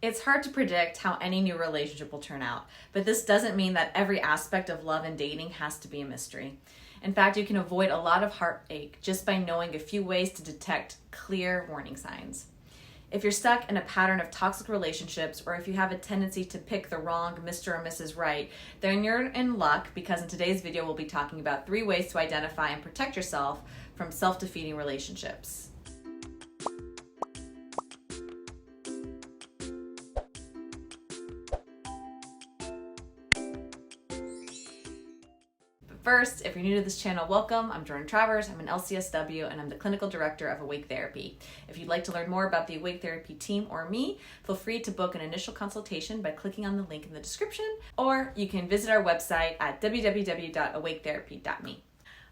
It's hard to predict how any new relationship will turn out, but this doesn't mean that every aspect of love and dating has to be a mystery. In fact, you can avoid a lot of heartache just by knowing a few ways to detect clear warning signs. If you're stuck in a pattern of toxic relationships, or if you have a tendency to pick the wrong Mr. or Mrs. Right, then you're in luck, because in today's video we'll be talking about 3 ways to identify and protect yourself from self-defeating relationships. First, if you're new to this channel, welcome. I'm Jordan Travers. I'm an LCSW and I'm the clinical director of Awake Therapy. If you'd like to learn more about the Awake Therapy team or me, feel free to book an initial consultation by clicking on the link in the description, or you can visit our website at www.awaketherapy.me.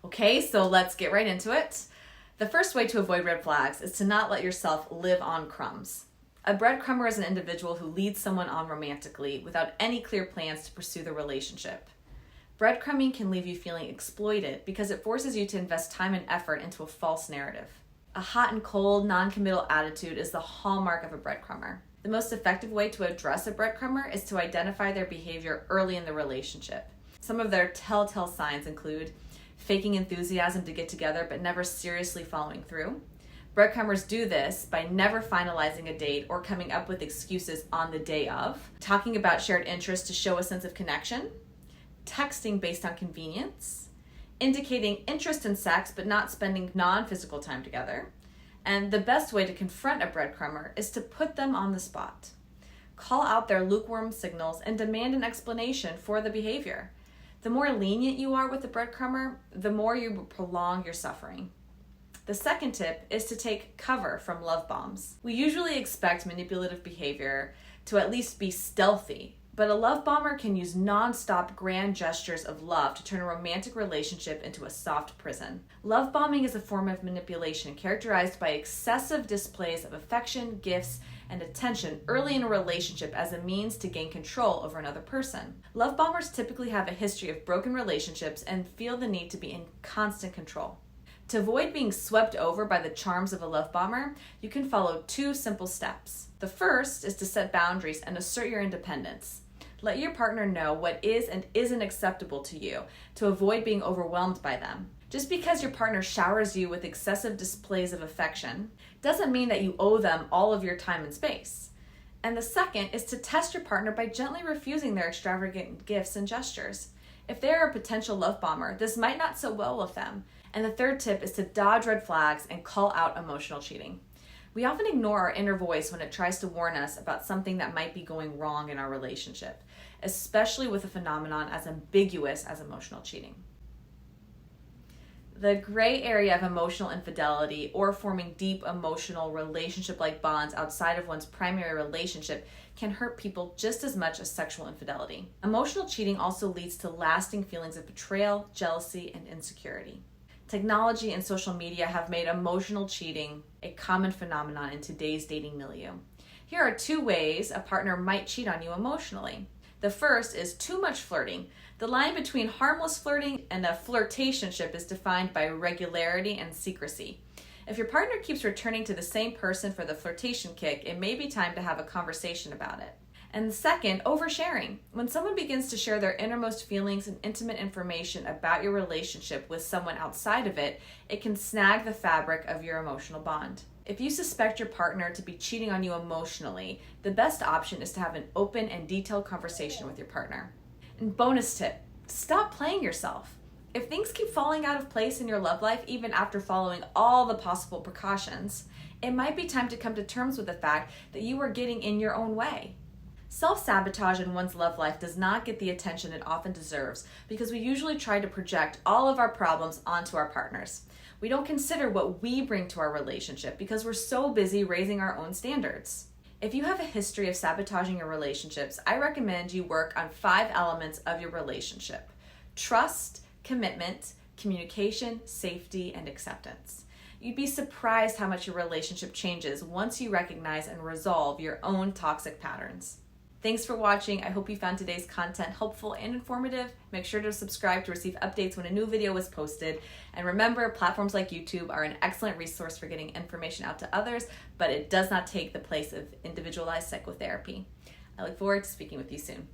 Okay, so let's get right into it. The first way to avoid red flags is to not let yourself live on crumbs. A breadcrumber is an individual who leads someone on romantically without any clear plans to pursue the relationship. Breadcrumbing can leave you feeling exploited because it forces you to invest time and effort into a false narrative. A hot and cold, non-committal attitude is the hallmark of a breadcrumber. The most effective way to address a breadcrumber is to identify their behavior early in the relationship. Some of their telltale signs include faking enthusiasm to get together but never seriously following through. Breadcrumbers do this by never finalizing a date or coming up with excuses on the day of, talking about shared interests to show a sense of connection, texting based on convenience, indicating interest in sex but not spending non-physical time together. And the best way to confront a breadcrumber is to put them on the spot. Call out their lukewarm signals and demand an explanation for the behavior. The more lenient you are with the breadcrumber, the more you prolong your suffering. The second tip is to take cover from love bombs. We usually expect manipulative behavior to at least be stealthy, but a love bomber can use non-stop grand gestures of love to turn a romantic relationship into a soft prison. Love bombing is a form of manipulation characterized by excessive displays of affection, gifts, and attention early in a relationship as a means to gain control over another person. Love bombers typically have a history of broken relationships and feel the need to be in constant control. To avoid being swept over by the charms of a love bomber, you can follow 2 simple steps. The first is to set boundaries and assert your independence. Let your partner know what is and isn't acceptable to you to avoid being overwhelmed by them. Just because your partner showers you with excessive displays of affection doesn't mean that you owe them all of your time and space. And the second is to test your partner by gently refusing their extravagant gifts and gestures. If they are a potential love bomber, this might not sit well with them. And the third tip is to dodge red flags and call out emotional cheating. We often ignore our inner voice when it tries to warn us about something that might be going wrong in our relationship, especially with a phenomenon as ambiguous as emotional cheating. The gray area of emotional infidelity, or forming deep emotional relationship-like bonds outside of one's primary relationship, can hurt people just as much as sexual infidelity. Emotional cheating also leads to lasting feelings of betrayal, jealousy, and insecurity. Technology and social media have made emotional cheating a common phenomenon in today's dating milieu. Here are 2 ways a partner might cheat on you emotionally. The first is too much flirting. The line between harmless flirting and a flirtationship is defined by regularity and secrecy. If your partner keeps returning to the same person for the flirtation kick, it may be time to have a conversation about it. And second, oversharing. When someone begins to share their innermost feelings and intimate information about your relationship with someone outside of it, it can snag the fabric of your emotional bond. If you suspect your partner to be cheating on you emotionally, the best option is to have an open and detailed conversation with your partner. And bonus tip, stop playing yourself. If things keep falling out of place in your love life, even after following all the possible precautions, it might be time to come to terms with the fact that you are getting in your own way. Self-sabotage in one's love life does not get the attention it often deserves because we usually try to project all of our problems onto our partners. We don't consider what we bring to our relationship because we're so busy raising our own standards. If you have a history of sabotaging your relationships, I recommend you work on 5 elements of your relationship: trust, commitment, communication, safety, and acceptance. You'd be surprised how much your relationship changes once you recognize and resolve your own toxic patterns. Thanks for watching. I hope you found today's content helpful and informative. Make sure to subscribe to receive updates when a new video is posted. And remember, platforms like YouTube are an excellent resource for getting information out to others, but it does not take the place of individualized psychotherapy. I look forward to speaking with you soon.